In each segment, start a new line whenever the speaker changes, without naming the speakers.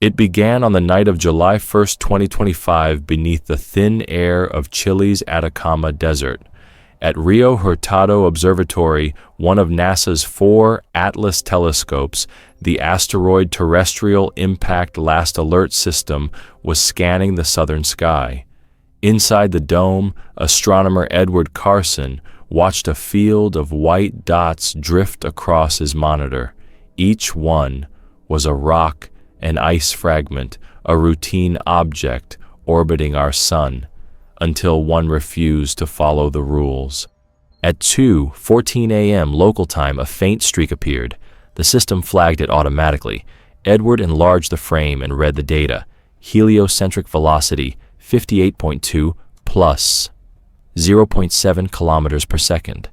It began on the night of July 1st, 2025, beneath the thin air of Chile's Atacama Desert. At Rio Hurtado Observatory, one of NASA's 4 Atlas telescopes, the Asteroid Terrestrial Impact Last Alert System was scanning the southern sky. Inside the dome, astronomer Edward Carson watched a field of white dots drift across his monitor. Each one was a rock, an ice fragment, a routine object orbiting our sun, until one refused to follow the rules. At 2:14 a.m. local time, a faint streak appeared. The system flagged it automatically. Edward enlarged the frame and read the data. Heliocentric velocity 58.2 plus 0.7 kilometers per second.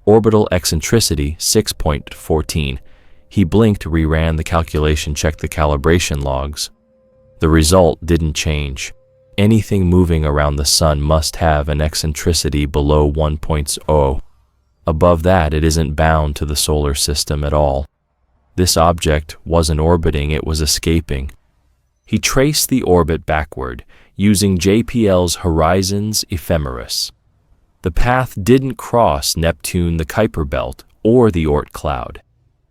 Orbital eccentricity 6.14. He blinked, reran the calculation, checked the calibration logs. The result didn't change. Anything moving around the sun must have an eccentricity below 1.0. Above that, it isn't bound to the solar system at all. This object wasn't orbiting, it was escaping. He traced the orbit backward, using JPL's Horizons Ephemeris. The path didn't cross Neptune, the Kuiper Belt, or the Oort cloud.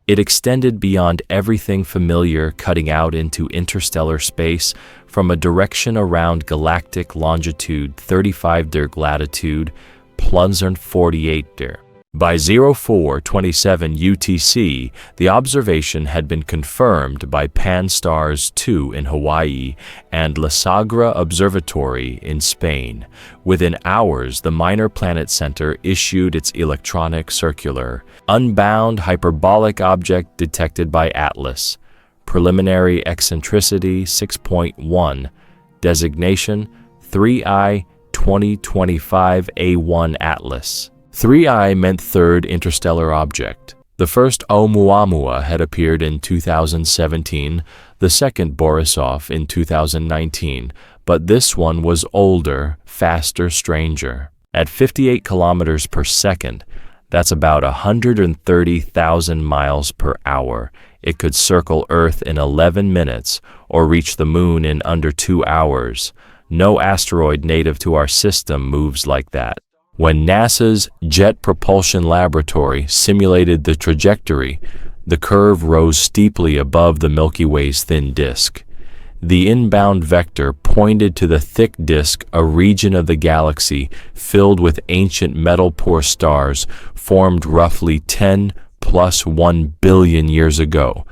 It extended beyond everything familiar, cutting out into interstellar space from a direction around galactic longitude 35° latitude, plunzern 48°. By 0427 UTC, the observation had been confirmed by Pan-STARRS 2 in Hawaii and La Sagra Observatory in Spain. Within hours, the Minor Planet Center issued its electronic circular, Unbound Hyperbolic Object Detected by Atlas. Preliminary eccentricity 6.1. Designation 3I 2025 A1 Atlas. 3I meant third interstellar object. The first Oumuamua had appeared in 2017, the second Borisov in 2019, but this one was older, faster, stranger. At 58 kilometers per second, that's about 130,000 miles per hour. It could circle Earth in 11 minutes or reach the Moon in under 2 hours. No asteroid native to our system moves like that. When NASA's Jet Propulsion Laboratory simulated the trajectory, the curve rose steeply above the Milky Way's thin disk. The inbound vector pointed to the thick disk, a region of the galaxy filled with ancient metal-poor stars formed roughly 10 plus 1 billion years ago.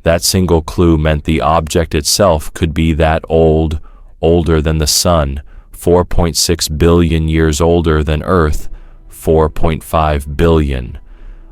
That single clue meant the object itself could be that old, older than the Sun, 4.6 billion years older than Earth, 4.5 billion.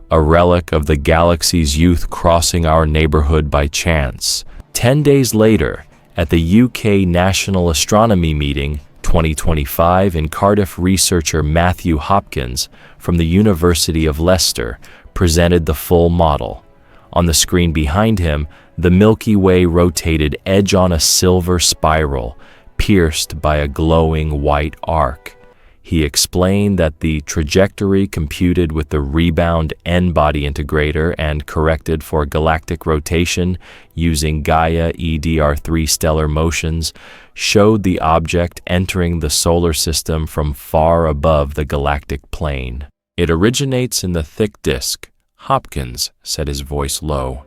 A relic of the galaxy's youth crossing our neighborhood by chance. 10 days later, at the UK National Astronomy Meeting 2025 in Cardiff, researcher Matthew Hopkins from the University of Leicester presented the full model. On the screen behind him, the Milky Way rotated edge on a silver spiral, pierced by a glowing white arc. He explained that the trajectory computed with the rebound N-body integrator and corrected for galactic rotation using Gaia EDR3 stellar motions showed the object entering the solar system from far above the galactic plane. It originates in the thick disk, Hopkins said, his voice low.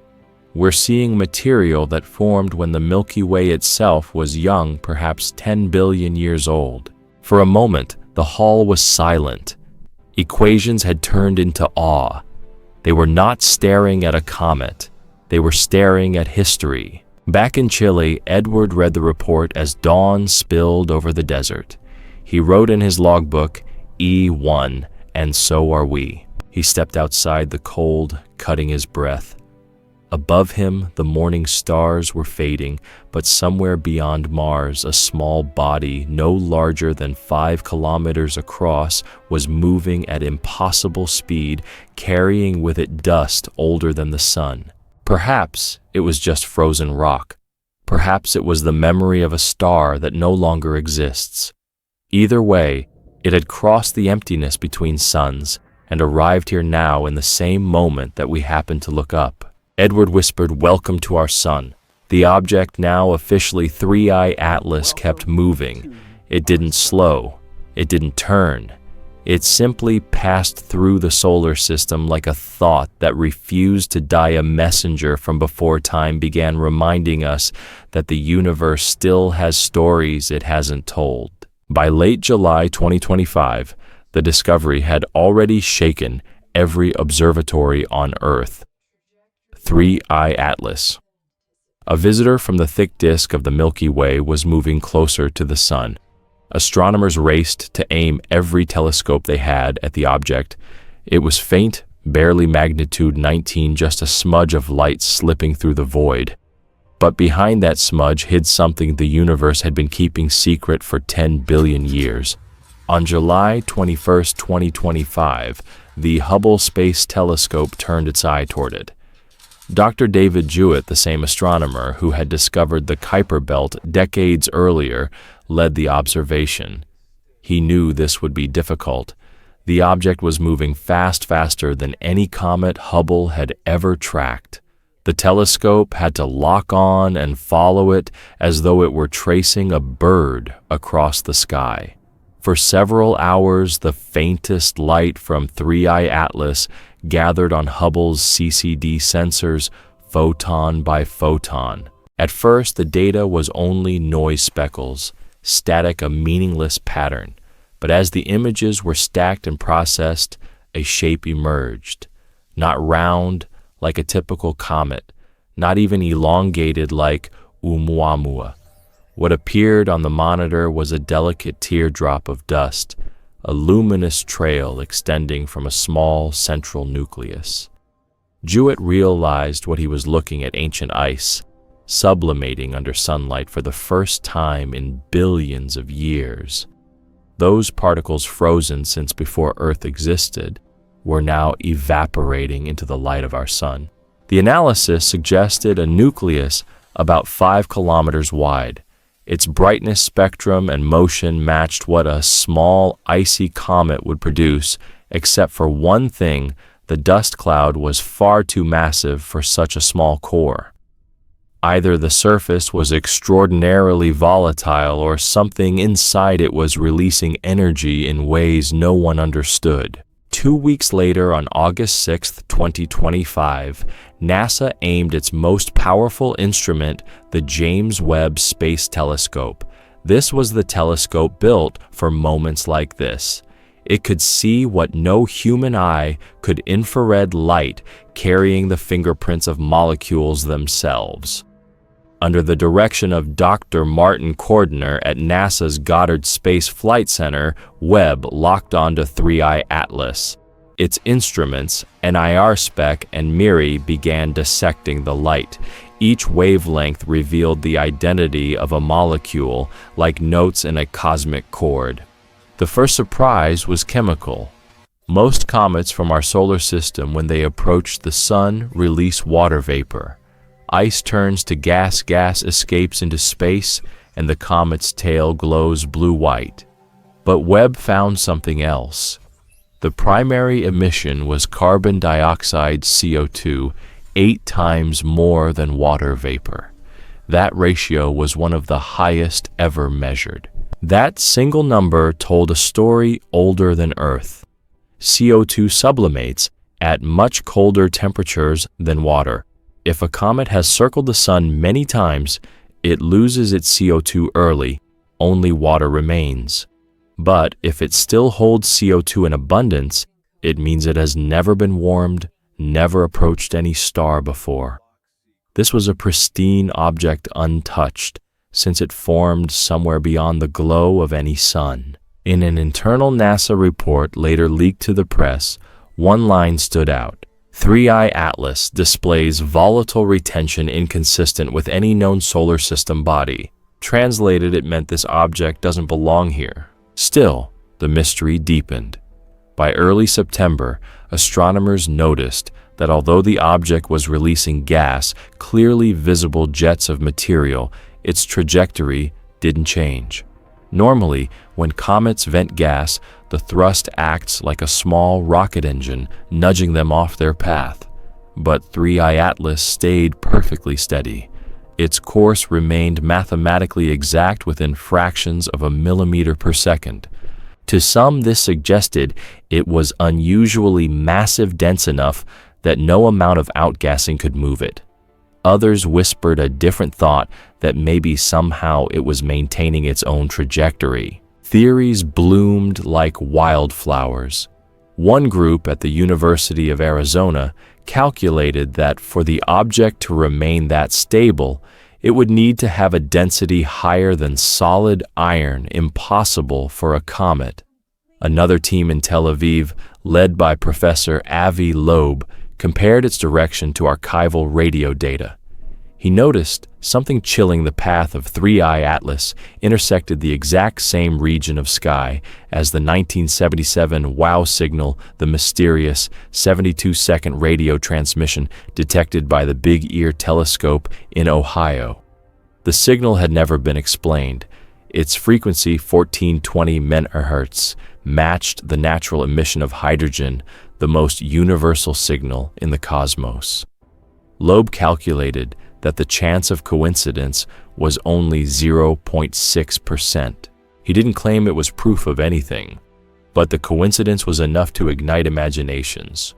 We're seeing material that formed when the Milky Way itself was young, perhaps 10 billion years old. For a moment, the hall was silent. Equations had turned into awe. They were not staring at a comet. They were staring at history. Back in Chile, Edward read the report as dawn spilled over the desert. He wrote in his logbook, E1, and so are we. He stepped outside the cold, cutting his breath. Above him, the morning stars were fading, but somewhere beyond Mars, a small body, no larger than 5 kilometers across, was moving at impossible speed, carrying with it dust older than the sun. Perhaps it was just frozen rock. Perhaps it was the memory of a star that no longer exists. Either way, it had crossed the emptiness between suns and arrived here now in the same moment that we happened to look up. Edward whispered, "Welcome to our sun." The object, now officially 3I Atlas, kept moving. It didn't slow. It didn't turn. It simply passed through the solar system like a thought that refused to die, a messenger from before time began, reminding us that the universe still has stories it hasn't told. By late July 2025, the discovery had already shaken every observatory on Earth. 3I Atlas. A visitor from the thick disk of the Milky Way was moving closer to the Sun. Astronomers raced to aim every telescope they had at the object. It was faint, barely magnitude 19, just a smudge of light slipping through the void. But behind that smudge hid something the universe had been keeping secret for 10 billion years. On July 21, 2025, the Hubble Space Telescope turned its eye toward it. Dr. David Jewett, the same astronomer who had discovered the Kuiper Belt decades earlier, led the observation. He knew this would be difficult. The object was moving faster than any comet Hubble had ever tracked. The telescope had to lock on and follow it as though it were tracing a bird across the sky. For several hours, the faintest light from 3I Atlas gathered on Hubble's CCD sensors, photon by photon. At first, the data was only noise speckles, static, a meaningless pattern. But as the images were stacked and processed, a shape emerged. Not round, like a typical comet, not even elongated like Oumuamua. What appeared on the monitor was a delicate teardrop of dust, a luminous trail extending from a small central nucleus. Jewett realized what he was looking at: ancient ice, sublimating under sunlight for the first time in billions of years. Those particles, frozen since before Earth existed, were now evaporating into the light of our sun. The analysis suggested a nucleus about 5 kilometers wide. Its brightness spectrum and motion matched what a small, icy comet would produce, except for one thing: the dust cloud was far too massive for such a small core. Either the surface was extraordinarily volatile or something inside it was releasing energy in ways no one understood. 2 weeks later, on August 6, 2025, NASA aimed its most powerful instrument, the James Webb Space Telescope. This was the telescope built for moments like this. It could see what no human eye could: infrared light carrying the fingerprints of molecules themselves. Under the direction of Dr. Martin Cordner at NASA's Goddard Space Flight Center, Webb locked onto 3I Atlas. Its instruments, NIR-SPEC and MIRI, began dissecting the light. Each wavelength revealed the identity of a molecule, like notes in a cosmic chord. The first surprise was chemical. Most comets from our solar system, when they approach the sun, release water vapor. Ice turns to gas, gas escapes into space, and the comet's tail glows blue-white. But Webb found something else. The primary emission was carbon dioxide, CO2, 8 times more than water vapor. That ratio was one of the highest ever measured. That single number told a story older than Earth. CO2 sublimates at much colder temperatures than water. If a comet has circled the sun many times, it loses its CO2 early, only water remains. But if it still holds CO2 in abundance, it means it has never been warmed, never approached any star before. This was a pristine object, untouched, since it formed somewhere beyond the glow of any sun. In an internal NASA report later leaked to the press, one line stood out: 3I Atlas displays volatile retention inconsistent with any known solar system body. Translated, it meant this object doesn't belong here. Still, the mystery deepened. By early September, astronomers noticed that although the object was releasing gas, clearly visible jets of material, its trajectory didn't change. Normally, when comets vent gas, the thrust acts like a small rocket engine, nudging them off their path. But 3I Atlas stayed perfectly steady. Its course remained mathematically exact within fractions of a millimeter per second. To some, this suggested it was unusually massive, dense enough that no amount of outgassing could move it. Others whispered a different thought, that maybe somehow it was maintaining its own trajectory. Theories bloomed like wildflowers. One group at the University of Arizona calculated that for the object to remain that stable, it would need to have a density higher than solid iron, impossible for a comet. Another team in Tel Aviv, led by Professor Avi Loeb, compared its direction to archival radio data. He noticed something chilling the path of 3I Atlas intersected the exact same region of sky as the 1977 WOW signal, the mysterious 72-second radio transmission detected by the Big Ear telescope in Ohio. The signal had never been explained. Its frequency, 1420 MHz, matched the natural emission of hydrogen, the most universal signal in the cosmos. Loeb calculated that the chance of coincidence was only 0.6%. He didn't claim it was proof of anything, but the coincidence was enough to ignite imaginations.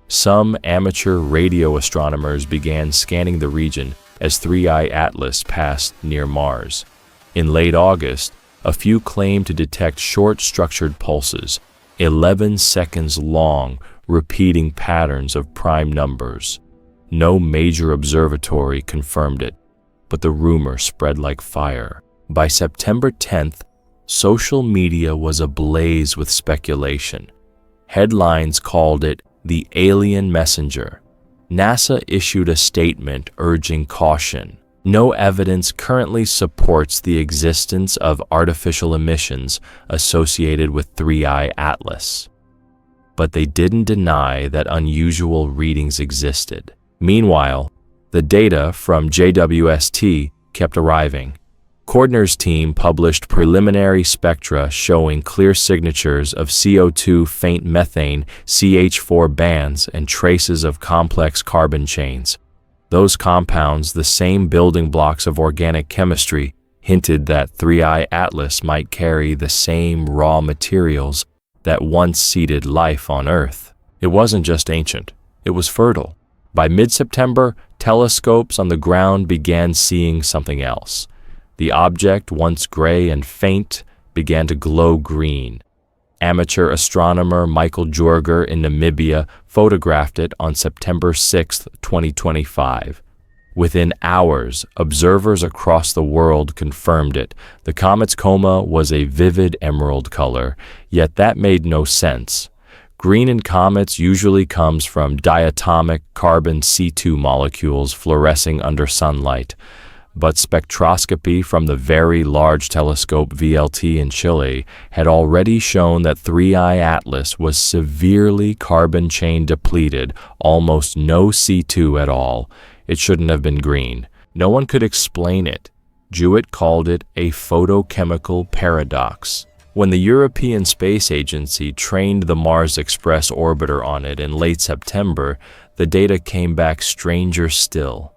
Some amateur radio astronomers began scanning the region as 3I Atlas passed near Mars. In late August, a few claimed to detect short structured pulses, 11 seconds long, repeating patterns of prime numbers. No major observatory confirmed it, but the rumor spread like fire. By September 10th, social media was ablaze with speculation. Headlines called it the alien messenger. NASA issued a statement urging caution. No evidence currently supports the existence of artificial emissions associated with 3I Atlas. But they didn't deny that unusual readings existed. Meanwhile, the data from JWST kept arriving. Cordner's team published preliminary spectra showing clear signatures of CO2, faint methane, CH4 bands, and traces of complex carbon chains. Those compounds, the same building blocks of organic chemistry, hinted that 3I Atlas might carry the same raw materials that once seeded life on Earth. It wasn't just ancient, it was fertile. By mid-September, telescopes on the ground began seeing something else. The object, once gray and faint, began to glow green. Amateur astronomer Michael Jorger in Namibia photographed it on September 6, 2025. Within hours, observers across the world confirmed it. The comet's coma was a vivid emerald color, yet that made no sense. Green in comets usually comes from diatomic carbon C2 molecules fluorescing under sunlight, but spectroscopy from the Very Large Telescope VLT in Chile had already shown that 3I Atlas was severely carbon chain depleted, almost no C2 at all. It shouldn't have been green. No one could explain it. Jewett called it a photochemical paradox. When the European Space Agency trained the Mars Express orbiter on it in late September, the data came back stranger still.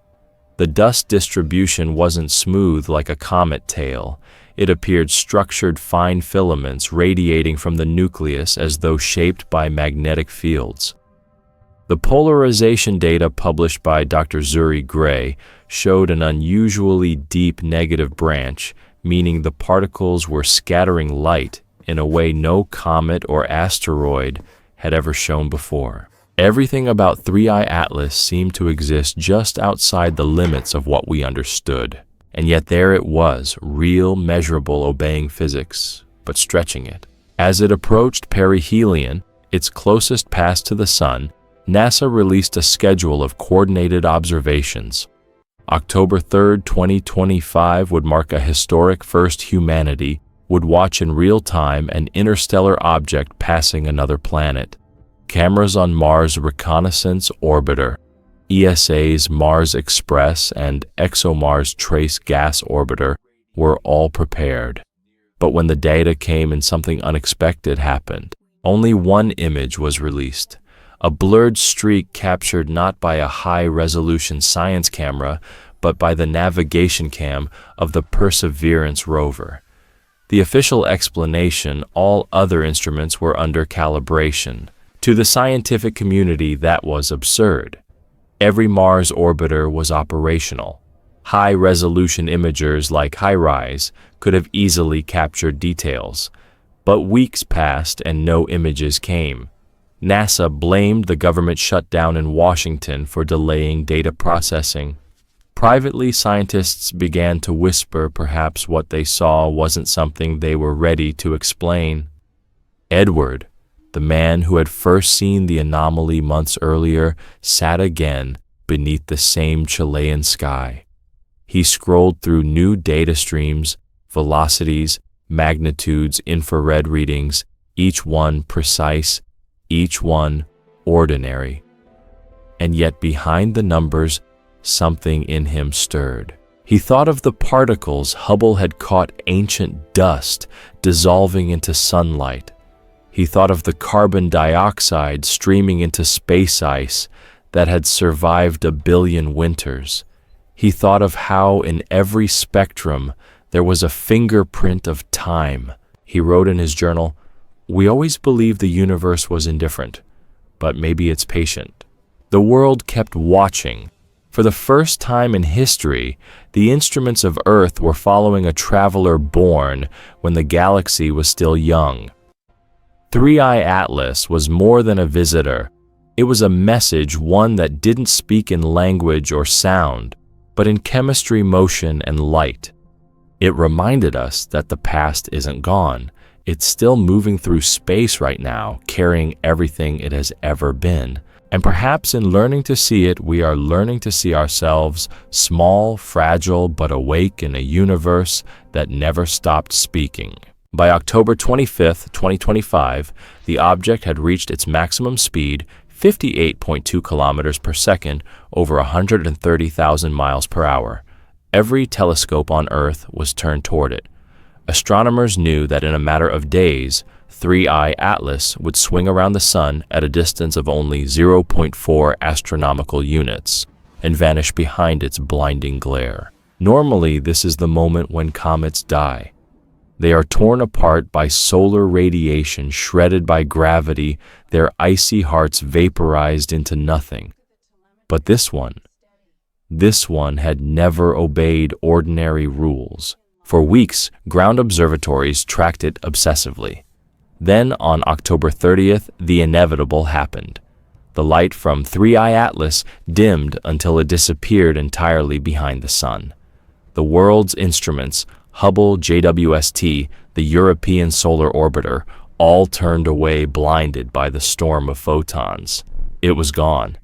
The dust distribution wasn't smooth like a comet tail. It appeared structured fine filaments radiating from the nucleus as though shaped by magnetic fields. The polarization data published by Dr. Zuri Gray showed an unusually deep negative branch, meaning the particles were scattering light in a way no comet or asteroid had ever shown before. Everything about 3I Atlas seemed to exist just outside the limits of what we understood. And yet there it was, real, measurable, obeying physics, but stretching it. As it approached perihelion, its closest pass to the Sun, NASA released a schedule of coordinated observations. October 3, 2025 would mark a historic first. Humanity would watch in real time an interstellar object passing another planet. Cameras on Mars Reconnaissance Orbiter, ESA's Mars Express, and ExoMars Trace Gas Orbiter were all prepared. But when the data came and something unexpected happened, only one image was released. A blurred streak captured not by a high-resolution science camera, but by the navigation cam of the Perseverance rover. The official explanation: all other instruments were under calibration. To the scientific community, that was absurd. Every Mars orbiter was operational. High-resolution imagers like HiRISE could have easily captured details. But weeks passed and no images came. NASA blamed the government shutdown in Washington for delaying data processing. Privately, scientists began to whisper perhaps what they saw wasn't something they were ready to explain. Edward, the man who had first seen the anomaly months earlier, sat again beneath the same Chilean sky. He scrolled through new data streams, velocities, magnitudes, infrared readings, each one precise, each one ordinary. And yet behind the numbers, something in him stirred. He thought of the particles Hubble had caught, ancient dust dissolving into sunlight. He thought of the carbon dioxide streaming into space ice that had survived 1 billion winters. He thought of how in every spectrum there was a fingerprint of time. He wrote in his journal, "We always believed the universe was indifferent, but maybe it's patient." The world kept watching. For the first time in history, the instruments of Earth were following a traveler born when the galaxy was still young. 3i Atlas was more than a visitor. It was a message, one that didn't speak in language or sound, but in chemistry, motion, and light. It reminded us that the past isn't gone. It's still moving through space right now, carrying everything it has ever been. And perhaps in learning to see it, we are learning to see ourselves, small, fragile, but awake in a universe that never stopped speaking. By October 25th, 2025, the object had reached its maximum speed, 58.2 kilometers per second, over 130,000 miles per hour. Every telescope on Earth was turned toward it. Astronomers knew that in a matter of days, 3i Atlas would swing around the Sun at a distance of only 0.4 astronomical units and vanish behind its blinding glare. Normally, this is the moment when comets die. They are torn apart by solar radiation, shredded by gravity, their icy hearts vaporized into nothing. But this one had never obeyed ordinary rules. For weeks, ground observatories tracked it obsessively. Then, on October 30th, the inevitable happened. The light from 3i Atlas dimmed until it disappeared entirely behind the Sun. The world's instruments, Hubble, JWST, the European Solar Orbiter, all turned away, blinded by the storm of photons. It was gone.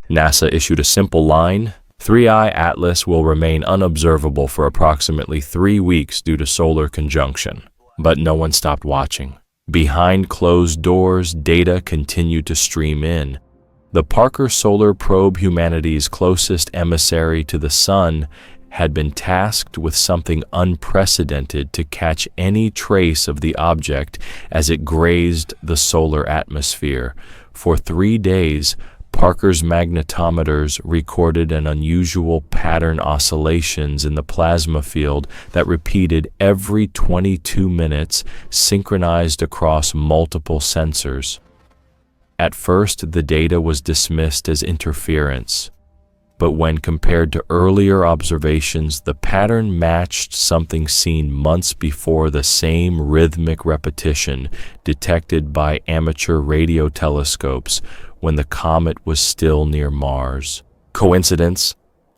NASA issued a simple line: 3i Atlas will remain unobservable for approximately 3 weeks due to solar conjunction. But no one stopped watching. Behind closed doors, data continued to stream in. The Parker Solar Probe, humanity's closest emissary to the Sun, had been tasked with something unprecedented: to catch any trace of the object as it grazed the solar atmosphere. For 3 days, Parker's magnetometers recorded an unusual pattern oscillations in the plasma field that repeated every 22 minutes, synchronized across multiple sensors. At first, the data was dismissed as interference, but when compared to earlier observations, the pattern matched something seen months before: the same rhythmic repetition detected by amateur radio telescopes when the comet was still near Mars. Coincidence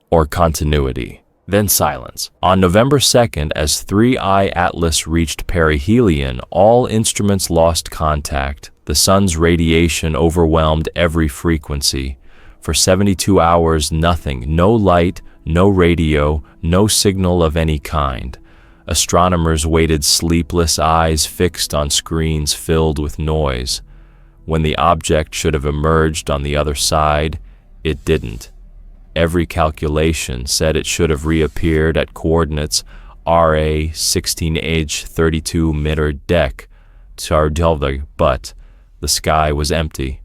or continuity? Then silence. On November 2nd, as 3i Atlas reached perihelion, all instruments lost contact. The Sun's radiation overwhelmed every frequency. For 72 hours, nothing, no light, no radio, no signal of any kind. Astronomers waited, sleepless eyes fixed on screens filled with noise. When the object should have emerged on the other side, it didn't. Every calculation said it should have reappeared at coordinates RA 16H 32 meter deck, but the sky was empty.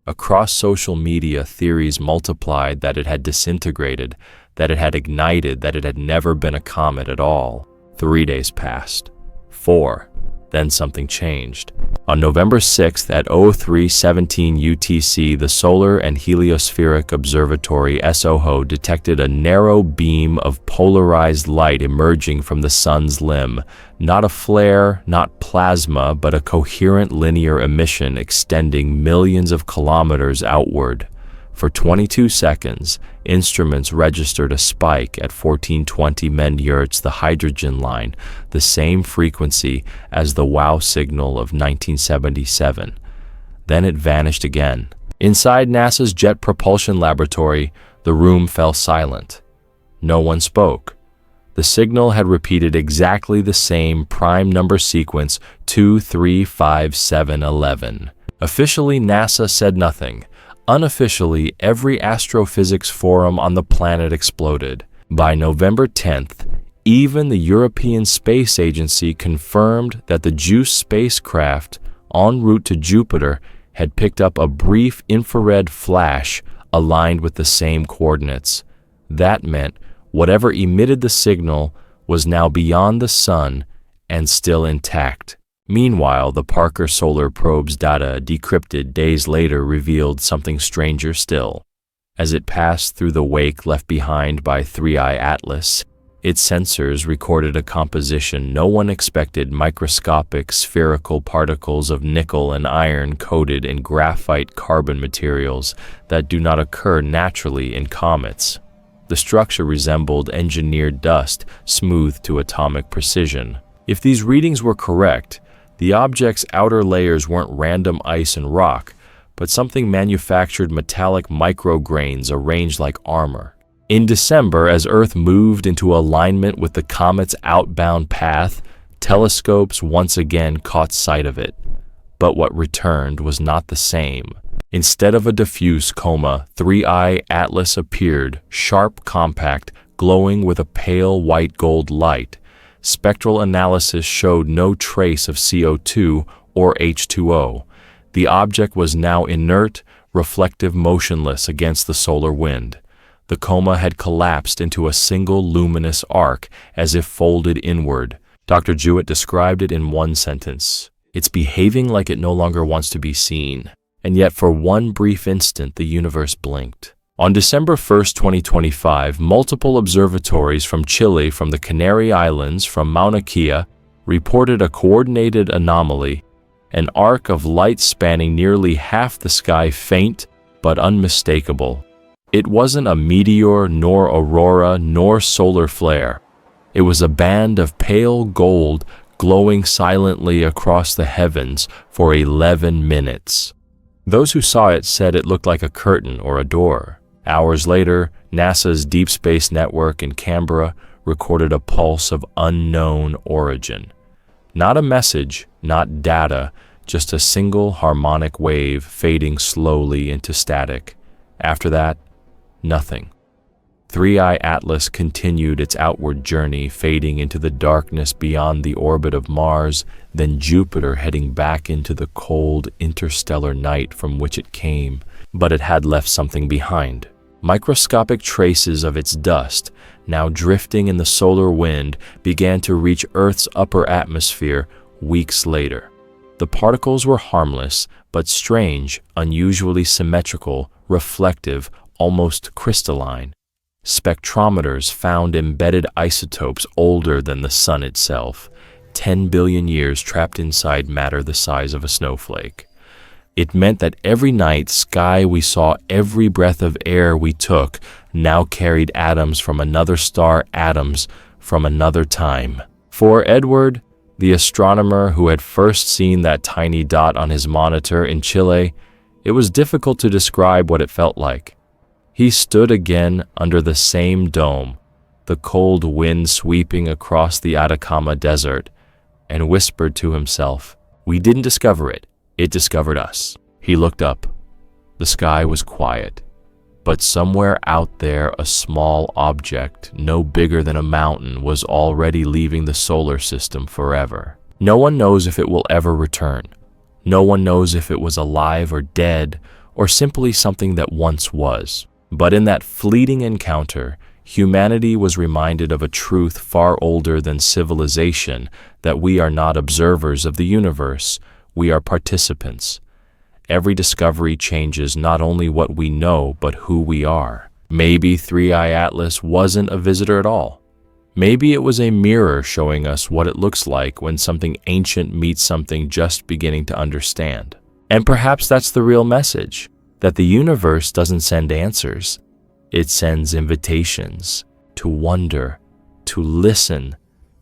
Across social media, theories multiplied that it had disintegrated, that it had ignited, that it had never been a comet at all. 3 days passed. 4. Then something changed. On November 6th at 03:17 UTC, the Solar and Heliospheric Observatory (SOHO) detected a narrow beam of polarized light emerging from the sun's limb. Not a flare, not plasma, but a coherent linear emission extending millions of kilometers outward. For 22 seconds, instruments registered a spike at 1420 MHz, the hydrogen line, the same frequency as the WOW signal of 1977. Then it vanished again. Inside NASA's Jet Propulsion Laboratory, the room fell silent. No one spoke. The signal had repeated exactly the same prime number sequence 235711. Officially, NASA said nothing. Unofficially, every astrophysics forum on the planet exploded. By November 10th, even the European Space Agency confirmed that the JUICE spacecraft en route to Jupiter had picked up a brief infrared flash aligned with the same coordinates. That meant whatever emitted the signal was now beyond the sun and still intact. Meanwhile, the Parker Solar Probe's data, decrypted days later, revealed something stranger still. As it passed through the wake left behind by 3I Atlas, its sensors recorded a composition no one expected: microscopic spherical particles of nickel and iron coated in graphite carbon materials that do not occur naturally in comets. The structure resembled engineered dust, smoothed to atomic precision. If these readings were correct, the object's outer layers weren't random ice and rock, but something manufactured metallic micrograins arranged like armor. In December, as Earth moved into alignment with the comet's outbound path, telescopes once again caught sight of it. But what returned was not the same. Instead of a diffuse coma, 3I Atlas appeared, sharp, compact, glowing with a pale white gold light. Spectral analysis showed no trace of CO2 or H2O. The object was now inert, reflective, motionless against the solar wind. The coma had collapsed into a single luminous arc, as if folded inward. Dr. Jewett described it in one sentence: "It's behaving like it no longer wants to be seen." And yet for one brief instant the universe blinked. On December 1st, 2025, multiple observatories from Chile, from the Canary Islands, from Mauna Kea, reported a coordinated anomaly, an arc of light spanning nearly half the sky, faint but unmistakable. It wasn't a meteor, nor aurora, nor solar flare. It was a band of pale gold glowing silently across the heavens for 11 minutes. Those who saw it said it looked like a curtain or a door. Hours later, NASA's Deep Space Network in Canberra recorded a pulse of unknown origin. Not a message, not data, just a single harmonic wave fading slowly into static. After that, nothing. 3I Atlas continued its outward journey, fading into the darkness beyond the orbit of Mars, then Jupiter, heading back into the cold interstellar night from which it came. But it had left something behind. Microscopic traces of its dust, now drifting in the solar wind, began to reach Earth's upper atmosphere weeks later. The particles were harmless, but strange, unusually symmetrical, reflective, almost crystalline. Spectrometers found embedded isotopes older than the sun itself, 10 billion years trapped inside matter the size of a snowflake. It meant that every night sky we saw, every breath of air we took, now carried atoms from another star, atoms from another time. For Edward, the astronomer who had first seen that tiny dot on his monitor in Chile, it was difficult to describe what it felt like. He stood again under the same dome, the cold wind sweeping across the Atacama Desert, and whispered to himself, "We didn't discover it. It discovered us." He looked up. The sky was quiet, but somewhere out there a small object, no bigger than a mountain, was already leaving the solar system forever. No one knows if it will ever return. No one knows if it was alive or dead, or simply something that once was. But in that fleeting encounter, humanity was reminded of a truth far older than civilization, that we are not observers of the universe, we are participants. Every discovery changes not only what we know, but who we are. Maybe 3i Atlas wasn't a visitor at all. Maybe it was a mirror showing us what it looks like when something ancient meets something just beginning to understand. And perhaps that's the real message, that the universe doesn't send answers. It sends invitations to wonder, to listen,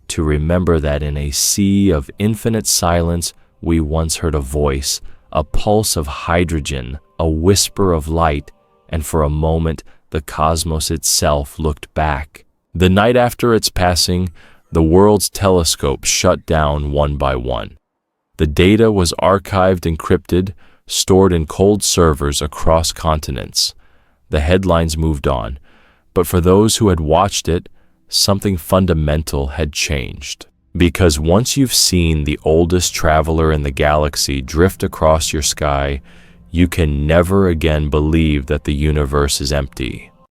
to remember that in a sea of infinite silence, we once heard a voice, a pulse of hydrogen, a whisper of light, and for a moment, the cosmos itself looked back. The night after its passing, the world's telescopes shut down one by one. The data was archived, encrypted, stored in cold servers across continents. The headlines moved on, but for those who had watched it, something fundamental had changed. Because once you've seen the oldest traveler in the galaxy drift across your sky, you can never again believe that the universe is empty.